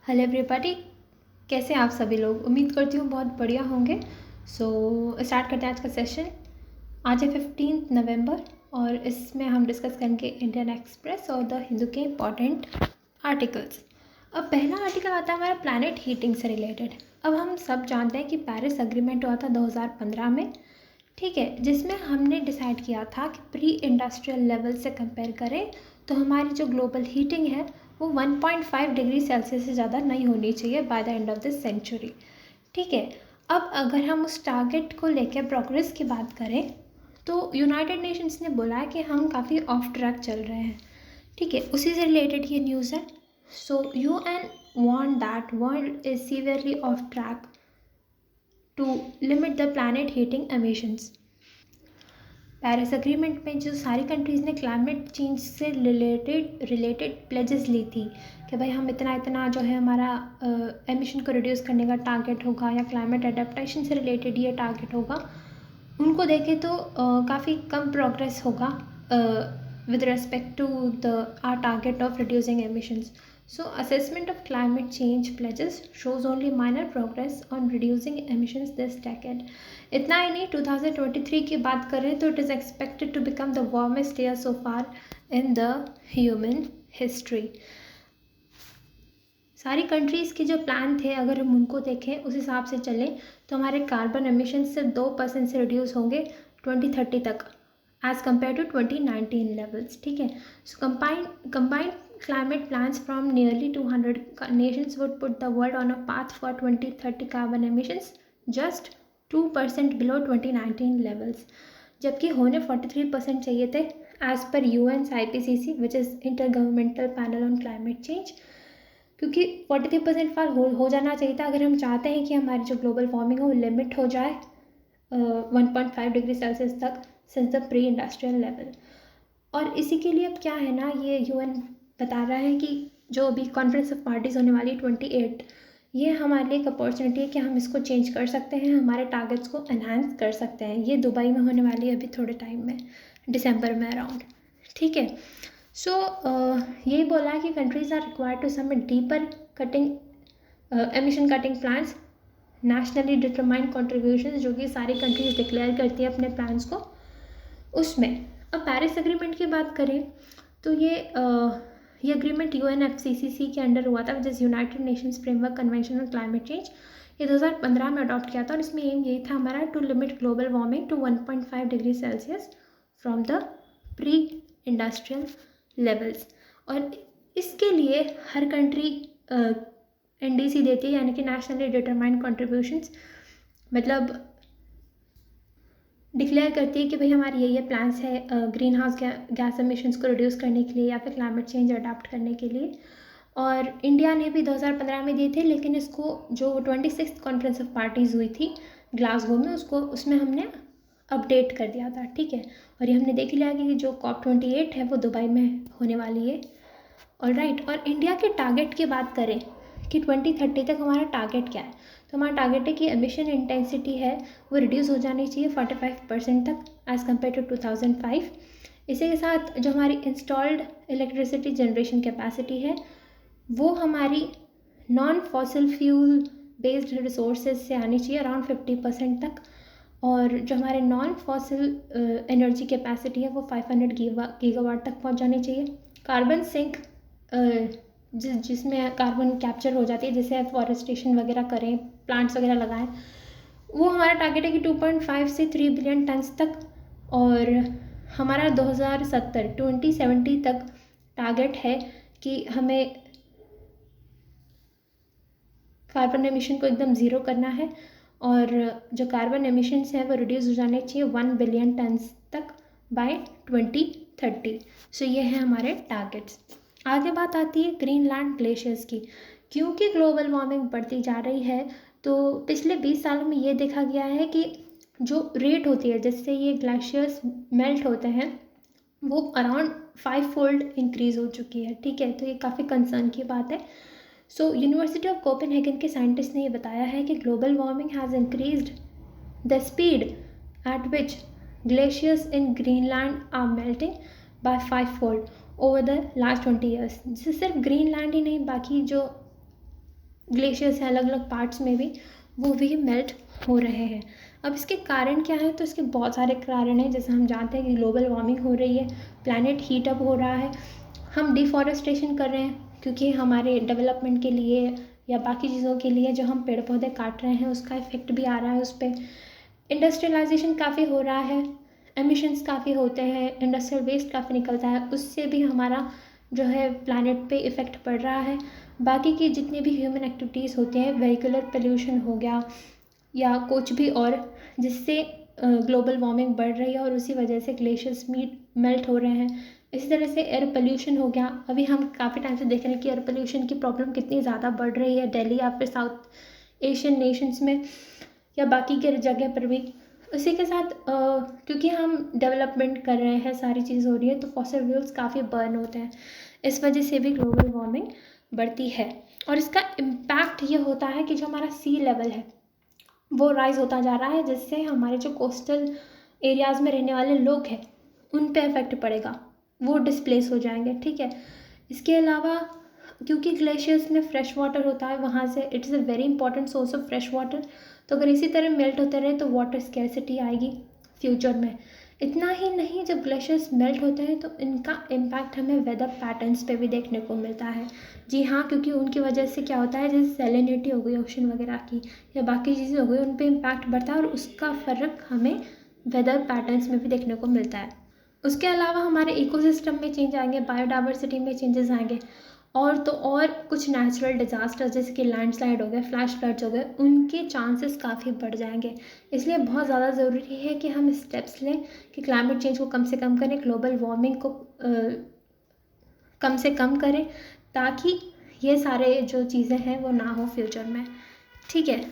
Hello everybody. कैसे हैं आप सभी लोग? उम्मीद करती हूँ बहुत बढ़िया होंगे। स्टार्ट करते हैं आज का सेशन। आज है 15 नवंबर और इसमें हम डिस्कस करेंगे इंडियन एक्सप्रेस और द हिंदू के इम्पॉर्टेंट आर्टिकल्स। अब पहला आर्टिकल आता है हमारा प्लैनेट हीटिंग से रिलेटेड। अब हम सब जानते हैं कि पेरिस अग्रीमेंट हुआ था 2015 में, ठीक है, जिसमें हमने डिसाइड किया था कि प्री इंडस्ट्रियल लेवल से कंपेयर करें तो हमारी जो ग्लोबल हीटिंग है वो 1.5 डिग्री सेल्सियस से ज़्यादा नहीं होनी चाहिए by the end of this century, ठीक है। अब अगर हम उस टारगेट को लेकर प्रोग्रेस की बात करें तो यूनाइटेड नेशंस ने बोला है कि हम काफ़ी ऑफ ट्रैक चल रहे हैं, ठीक है। उसी से रिलेटेड ये न्यूज़ है। सो UN warned that world is severely off track to limit the planet heating emissions। Paris agreement में जो सारी कंट्रीज़ ने क्लाइमेट चेंज से रिलेटेड प्लेजेस ली थी कि भाई हम इतना इतना जो है हमारा एमिशन को रिड्यूस करने का टारगेट होगा या क्लाइमेट अडेप्टेशन से रिलेटेड ये टारगेट होगा, उनको देखें तो काफ़ी कम प्रोग्रेस होगा with respect to our target of reducing emissions. So assessment of climate change pledges shows only minor progress on reducing emissions this decade. इतना ही नहीं, 2023 की बात करें तो it is expected to become the warmest year so far in the human history. सारी countries के जो plan थे अगर हम उनको देखें उस हिसाब से चलें तो हमारे कार्बन एमिशन सिर्फ 2% से रिड्यूस होंगे 2030 तक as compared to 2019 levels, ठीक है। So combined climate plans from nearly 200 nations would put the world on a path for 2030 carbon emissions just 2% below 2019 levels, जबकि होने 43% चाहिए थे as per UN's IPCC which is Intergovernmental Panel on Climate Change, क्योंकि 43% फार हो जाना चाहिए था अगर हम चाहते हैं कि हमारी जो ग्लोबल वार्मिंग है वो लिमिट हो जाए 1.5 डिग्री सेल्सियस तक since the pre industrial level. और इसी के लिए अब क्या है ना, ये UN बता रहा है कि जो अभी कॉन्फ्रेंस ऑफ पार्टीज़ होने वाली 28, ये हमारे लिए एक अपॉर्चुनिटी है कि हम इसको चेंज कर सकते हैं, हमारे टारगेट्स को एनहांस कर सकते हैं। ये दुबई में होने वाली है अभी थोड़े टाइम में, दिसंबर में अराउंड, ठीक है। सो यही बोला है कि countries are required to submit deeper cutting emission cutting plans nationally determined contribution, जो कि सारी कंट्रीज़ डिक्लेयर करती है अपने प्लान्स को उसमें। अब पेरिस एग्रीमेंट की बात करें तो ये एग्रीमेंट UNFCCC के अंडर हुआ था, which is United Nations framework convention on climate change. ये 2015 में अडॉप्ट किया था और इसमें एम यही था हमारा to limit global warming to 1.5 degree Celsius from the pre industrial levels. और इसके लिए हर कंट्री NDC देती है, यानी कि नेशनली डिटरमाइंड कॉन्ट्रीब्यूशंस, मतलब डिक्लेयर करती है कि भाई हमारे ये प्लान्स है ग्रीन हाउस गैस एमिशंस को रिड्यूस करने के लिए या फिर क्लाइमेट चेंज अडाप्ट करने के लिए। और इंडिया ने भी 2015 में दिए थे, लेकिन इसको जो 26th कॉन्फ्रेंस ऑफ पार्टीज़ हुई थी ग्लासगो में उसमें हमने अपडेट कर दिया था, ठीक है। और ये हमने देख लिया कि जो COP28 है वो दुबई में होने वाली है, ऑलराइट। और इंडिया के टारगेट की बात करें कि 2030 तक हमारा टारगेट क्या है, तो हमारा टारगेट है कि एमिशन इंटेंसिटी है वो रिड्यूस हो जानी चाहिए 45% तक एज़ कम्पेयर टू 2005। इसी के साथ जो हमारी इंस्टॉल्ड इलेक्ट्रिसिटी जनरेशन कैपेसिटी है वो हमारी non fossil fuel based resources से आनी चाहिए अराउंड 50% तक। और जो हमारे नॉन फॉसिल एनर्जी कैपेसिटी है वो 500 गीगावाट तक पहुंच जानी चाहिए। कार्बन सिंक जिसमें कार्बन कैप्चर हो जाती है, जैसे फॉरेस्टेशन वगैरह करें, प्लांट्स वगैरह लगाएं, वो हमारा टारगेट है कि 2.5 से 3 बिलियन टन्स तक। और हमारा 2070 तक टारगेट है कि हमें कार्बन एमिशन को एकदम ज़ीरो करना है और जो कार्बन एमिशंस हैं वो रिड्यूस हो जाने चाहिए 1 बिलियन टन्स तक बाय 2030। सो ये है हमारे टारगेट्स। आगे बात आती है ग्रीनलैंड ग्लेशियर्स की। क्योंकि ग्लोबल वार्मिंग बढ़ती जा रही है तो पिछले 20 सालों में ये देखा गया है कि जो रेट होती है जिससे ये ग्लेशियर्स मेल्ट होते हैं वो अराउंड 5-fold इंक्रीज़ हो चुकी है, ठीक है। तो ये काफ़ी कंसर्न की बात है। सो यूनिवर्सिटी ऑफ कोपेनहेगन के साइंटिस्ट ने ये बताया है कि global warming has increased the speed at which glaciers in Greenland are melting by 5-fold over the last 20 years. जिससे सिर्फ ग्रीनलैंड ही नहीं, बाकी जो ग्लेशियर्स हैं अलग अलग पार्ट्स में भी, वो भी मेल्ट हो रहे हैं। अब इसके कारण क्या है, तो इसके बहुत सारे कारण हैं। जैसे हम जानते हैं कि ग्लोबल वार्मिंग हो रही है, प्लैनेट हीट अप हो रहा है, हम डिफॉरेस्टेशन कर रहे हैं क्योंकि हमारे डेवलपमेंट के लिए या बाकी चीज़ों के लिए जो हम पेड़ पौधे काट रहे हैं उसका इफेक्ट भी आ रहा है उस पर। इंडस्ट्रियलाइजेशन काफ़ी हो रहा है, एमिशंस काफ़ी होते हैं, इंडस्ट्रियल वेस्ट काफ़ी निकलता है, उससे भी हमारा जो है प्लैनेट पे इफ़ेक्ट पड़ रहा है। बाकी की जितनी भी ह्यूमन एक्टिविटीज़ होती हैं, व्हीकुलर पोल्यूशन हो गया या कुछ भी और, जिससे ग्लोबल वार्मिंग बढ़ रही है और उसी वजह से ग्लेशियर्स मेल्ट हो रहे हैं। इसी तरह से एयर पोल्यूशन हो गया। अभी हम काफ़ी टाइम से देख रहे हैं कि एयर पोल्यूशन की प्रॉब्लम कितनी ज़्यादा बढ़ रही है दिल्ली या फिर साउथ एशियन नेशंस में या बाकी के जगह पर भी। उसी के साथ क्योंकि हम डेवलपमेंट कर रहे हैं, सारी चीज़ हो रही है, तो फॉसिल फ्यूल्स काफ़ी बर्न होते हैं, इस वजह से भी ग्लोबल वार्मिंग बढ़ती है। और इसका इम्पैक्ट ये होता है कि जो हमारा सी लेवल है वो राइज़ होता जा रहा है, जिससे हमारे जो कोस्टल एरियाज़ में रहने वाले लोग हैं उन पे इफेक्ट पड़ेगा, वो डिस्प्लेस हो जाएंगे। ठीक है, इसके अलावा क्योंकि ग्लेशियर्स में फ्रेश वाटर होता है, वहाँ से it is a very important source of fresh water, तो अगर इसी तरह मेल्ट होते रहे तो वाटर स्कैरसिटी आएगी फ्यूचर में। इतना ही नहीं, जब ग्लेशियर्स मेल्ट होते हैं तो इनका इम्पैक्ट हमें वेदर पैटर्न्स पे भी देखने को मिलता है। जी हाँ, क्योंकि उनकी वजह से क्या होता है, जैसे सैलिनिटी हो गई ओशन वगैरह की या बाकी चीज़ें हो गई, उन पे इम्पैक्ट बढ़ता है और उसका फ़र्क हमें वेदर पैटर्न्स में भी देखने को मिलता है। उसके अलावा हमारे इकोसिस्टम में चेंज आएंगे, बायोडाइवर्सिटी में चेंजेस आएंगे, और तो और कुछ नेचुरल डिज़ास्टर्स जैसे कि लैंडस्लाइड हो गए, फ्लैश फ्लड्स हो गए, उनके चांसेस काफ़ी बढ़ जाएंगे। इसलिए बहुत ज़्यादा ज़रूरी है कि हम स्टेप्स लें कि क्लाइमेट चेंज को कम से कम करें, ग्लोबल वार्मिंग को कम से कम करें, ताकि ये सारे जो चीज़ें हैं वो ना हो फ्यूचर में। ठीक है,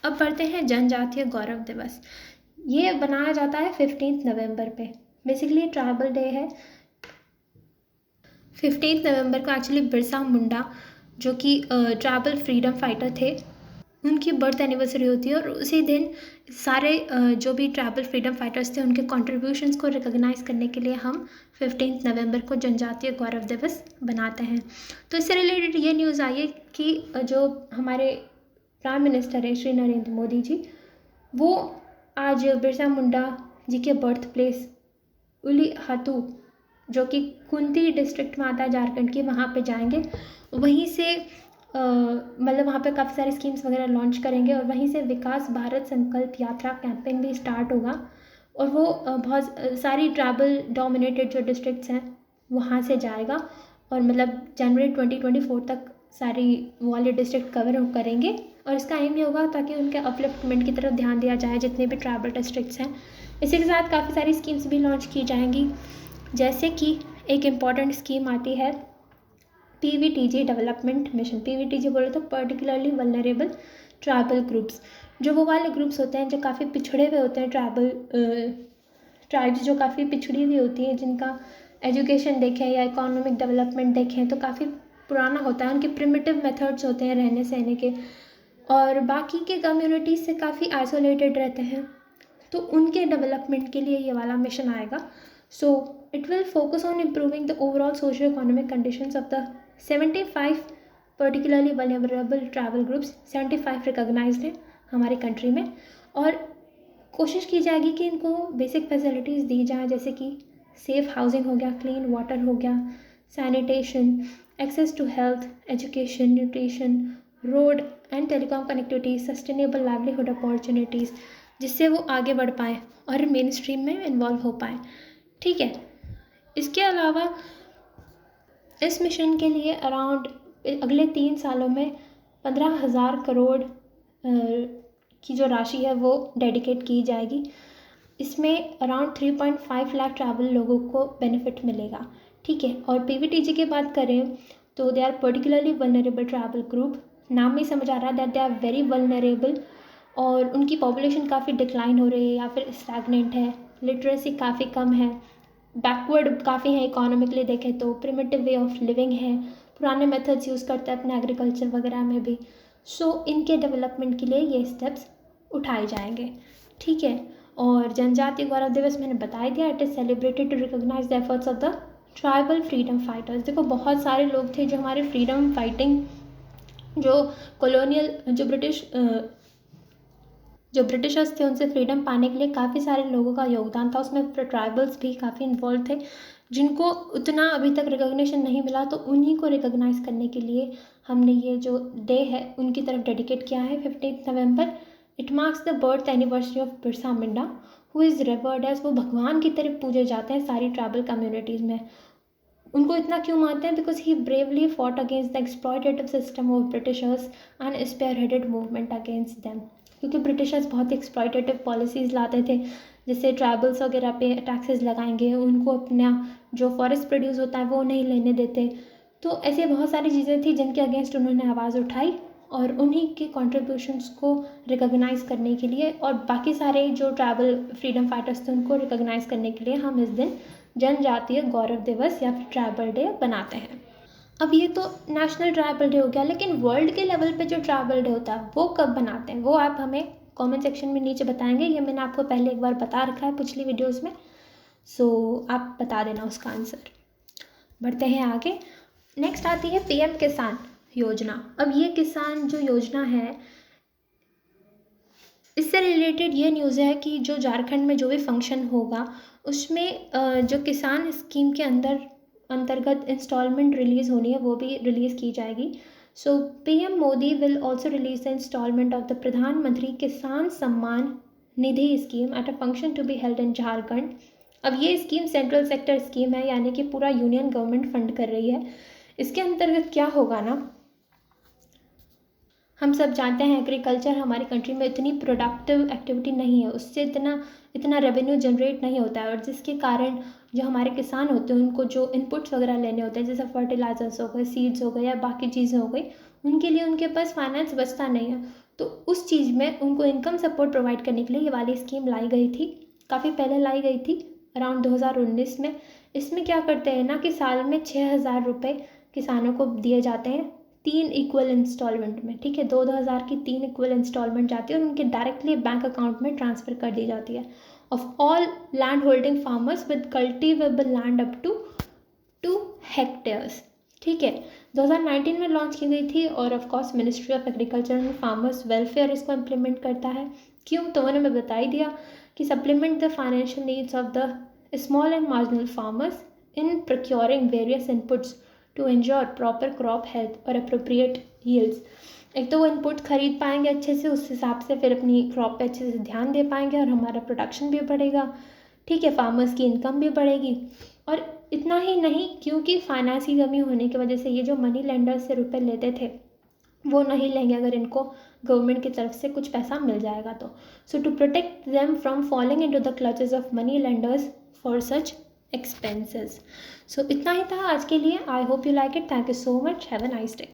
अब बढ़ते हैं जनजातीय गौरव दिवस। ये बनाया जाता है 15 नवंबर पे। बेसिकली ट्राइबल डे है। 15 नवंबर को एक्चुअली बिरसा मुंडा जो कि ट्राइबल फ्रीडम फाइटर थे, उनकी बर्थ एनिवर्सरी होती है और उसी दिन सारे जो भी ट्राइबल फ्रीडम फाइटर्स थे उनके कॉन्ट्रीब्यूशंस को रिकॉग्नाइज करने के लिए हम 15 नवंबर को जनजातीय गौरव दिवस बनाते हैं। तो इससे रिलेटेड ये न्यूज़ आई है कि जो हमारे प्राइम मिनिस्टर है श्री नरेंद्र मोदी जी, वो आज बिरसा मुंडा जी के बर्थ प्लेस उलीहातू जो कि कुंती डिस्ट्रिक्ट में आता है झारखंड की, वहाँ पे जाएंगे। वहीं से मतलब वहाँ पे काफ़ी सारी स्कीम्स वगैरह लॉन्च करेंगे और वहीं से विकास भारत संकल्प यात्रा कैंपेन भी स्टार्ट होगा। और वो बहुत सारी ट्राइबल डोमिनेटेड जो डिस्ट्रिक्ट्स हैं वहाँ से जाएगा और मतलब जनवरी 2024 तक सारी वो वाले डिस्ट्रिक्ट कवर करेंगे। और इसका एम ये होगा ताकि उनके अपलिफ्टमेंट की तरफ ध्यान दिया जाए जितने भी ट्राइबल डिस्ट्रिक्ट्स हैं। इसी के साथ काफ़ी सारी स्कीम्स भी लॉन्च की जाएंगी, जैसे कि एक इम्पॉर्टेंट स्कीम आती है PVTG डेवलपमेंट मिशन। PVTG बोले तो पर्टिकुलरली वल्नरेबल ट्राइबल ग्रुप्स, जो वो वाले ग्रुप्स होते हैं जो काफ़ी पिछड़े हुए होते हैं, ट्राइब्स जो काफ़ी पिछड़ी हुई होती हैं, जिनका एजुकेशन देखें या इकोनॉमिक डेवलपमेंट देखें तो काफ़ी पुराना होता है, उनके प्रिमिटिव मेथड्स होते हैं रहने सहने के, और बाकी के कम्युनिटीज़ से काफ़ी आइसोलेटेड रहते हैं, तो उनके डेवलपमेंट के लिए ये वाला मिशन आएगा। So it will focus on improving the overall socio-economic conditions of the 75 particularly vulnerable tribal groups। 75 recognized हैं हमारी कंट्री में, और कोशिश की जाएगी कि इनको बेसिक फैसिलिटीज़ दी जाएँ, जैसे कि सेफ हाउसिंग हो गया, क्लीन वाटर हो गया, sanitation, access to health, education, nutrition, road and telecom connectivity, sustainable livelihood opportunities, जिससे वो आगे बढ़ पाएँ और मेन स्ट्रीम में इन्वॉल्व हो पाएँ। ठीक है, इसके अलावा इस मिशन के लिए अराउंड अगले 3 सालों में 15,000 करोड़ की जो राशि है वो डेडिकेट की जाएगी। इसमें अराउंड 3.5 लाख ट्राइबल लोगों को बेनिफिट मिलेगा। ठीक है, और PVTG की बात करें तो they are particularly vulnerable tribal group. नाम में समझ आ रहा है that they are very vulnerable, और उनकी पॉपुलेशन काफ़ी डिक्लाइन हो रही है या फिर स्टैगनेंट है, लिटरेसी काफ़ी कम है, बैकवर्ड काफ़ी है इकोनॉमिकली देखें तो, प्रिमिटिव वे ऑफ लिविंग है, पुराने मेथड्स यूज़ करते हैं अपने एग्रीकल्चर वगैरह में भी। सो इनके डेवलपमेंट के लिए ये स्टेप्स उठाए जाएंगे। ठीक है, और जनजातीय गौरव दिवस मैंने बता दिया, it is celebrated to recognise the efforts of the tribal freedom fighters. देखो बहुत सारे लोग थे जो हमारे फ्रीडम फाइटिंग जो कॉलोनियल जो ब्रिटिशर्स थे उनसे फ्रीडम पाने के लिए काफ़ी सारे लोगों का योगदान था, उसमें ट्राइबल्स भी काफ़ी इन्वॉल्व थे जिनको उतना अभी तक रिकॉग्निशन नहीं मिला, तो उन्हीं को रिकॉग्नाइज करने के लिए हमने ये जो डे है उनकी तरफ डेडिकेट किया है 15 नवंबर। It marks the birth anniversary of Birsa Munda who is revered as, वो भगवान की तरफ पूजे जाते हैं सारी ट्राइबल कम्युनिटीज़ में। उनको इतना क्यों मानते हैं? Because he bravely fought against the exploitative system of Britishers and spearheaded movement against them. क्योंकि ब्रिटिशर्स बहुत एक्सप्लॉयटेटिव पॉलिसीज़ लाते थे, जैसे ट्राइबल्स वगैरह पे टैक्सेस लगाएंगे, उनको अपना जो फॉरेस्ट प्रोड्यूस होता है वो नहीं लेने देते। तो ऐसे बहुत सारी चीज़ें थी जिनके अगेंस्ट उन्होंने आवाज़ उठाई, और उन्हीं के कॉन्ट्रीब्यूशंस को रिकॉग्नाइज़ करने के लिए और बाकी सारे जो ट्राइबल फ्रीडम फाइटर्स थे उनको रिकॉग्नाइज़ करने के लिए हम इस दिन जनजातीय गौरव दिवस या फिर ट्राइबल डे बनाते हैं। अब ये तो नेशनल ट्राइबल डे हो गया, लेकिन वर्ल्ड के लेवल पे जो ट्राइबल डे होता है वो कब बनाते हैं, वो आप हमें कमेंट सेक्शन में नीचे बताएंगे। ये मैंने आपको पहले एक बार बता रखा है पिछली वीडियोस में, सो आप बता देना उसका आंसर। बढ़ते हैं आगे। नेक्स्ट आती है पीएम किसान योजना। अब ये किसान जो योजना है, इससे रिलेटेड ये न्यूज़ है कि जो झारखंड में जो भी फंक्शन होगा उसमें जो किसान स्कीम के अंतर्गत इंस्टॉलमेंट रिलीज़ होनी है वो भी रिलीज़ की जाएगी। So PM Modi will also release the instalment of the Pradhan Mantri Kisan Samman Nidhi scheme at a function to be held in Jharkhand. अब ये स्कीम सेंट्रल सेक्टर स्कीम है, यानी कि पूरा यूनियन गवर्नमेंट फंड कर रही है। इसके अंतर्गत क्या होगा ना, हम सब जानते हैं एग्रीकल्चर हमारी कंट्री में इतनी प्रोडक्टिव एक्टिविटी नहीं है, उससे इतना रेवेन्यू जनरेट नहीं होता है, और जिसके कारण जो हमारे किसान होते हैं उनको जो इनपुट्स वगैरह लेने होते हैं, जैसे फर्टिलाइजर्स हो गए, सीड्स हो गए या बाकी चीज़ें हो गई, उनके लिए उनके पास फाइनेंस बचता नहीं है। तो उस चीज़ में उनको इनकम सपोर्ट प्रोवाइड करने के लिए ये वाली स्कीम लाई गई थी, काफ़ी पहले लाई गई थी, अराउंड 2019 में। इसमें क्या करते हैं ना कि साल में 6,000 रुपये किसानों को दिए जाते हैं 3 इक्वल इंस्टॉलमेंट में, ठीक है। 2,000 की 3 इक्वल इंस्टॉलमेंट जाती है और उनके डायरेक्टली बैंक अकाउंट में ट्रांसफ़र कर दी जाती है of all land holding farmers with cultivable land up to 2 hectares, ठीक है। 2019 में लॉन्च की गई थी, और of course ministry of agriculture and farmers welfare इसको इम्प्लीमेंट करता है। क्यों? तो मैंने बता ही दिया कि supplement the financial needs of the small and marginal farmers in procuring various inputs to ensure proper crop health और अप्रोप्रिएट यील्ड्स। एक तो वो इनपुट खरीद पाएंगे अच्छे से, उस हिसाब से फिर अपनी क्रॉप पे अच्छे से ध्यान दे पाएंगे और हमारा प्रोडक्शन भी बढ़ेगा, ठीक है, फार्मर्स की इनकम भी बढ़ेगी। और इतना ही नहीं, क्योंकि फाइनेंस की कमी होने की वजह से ये जो मनी लेंडर्स से रुपए लेते थे वो नहीं लेंगे अगर इनको गवर्नमेंट की तरफ से कुछ पैसा मिल जाएगा तो। So to protect them from falling into the clutches of money lenders for such expenses. So इतना ही था आज के लिए। I hope you like it. Thank you so much. Have a nice day.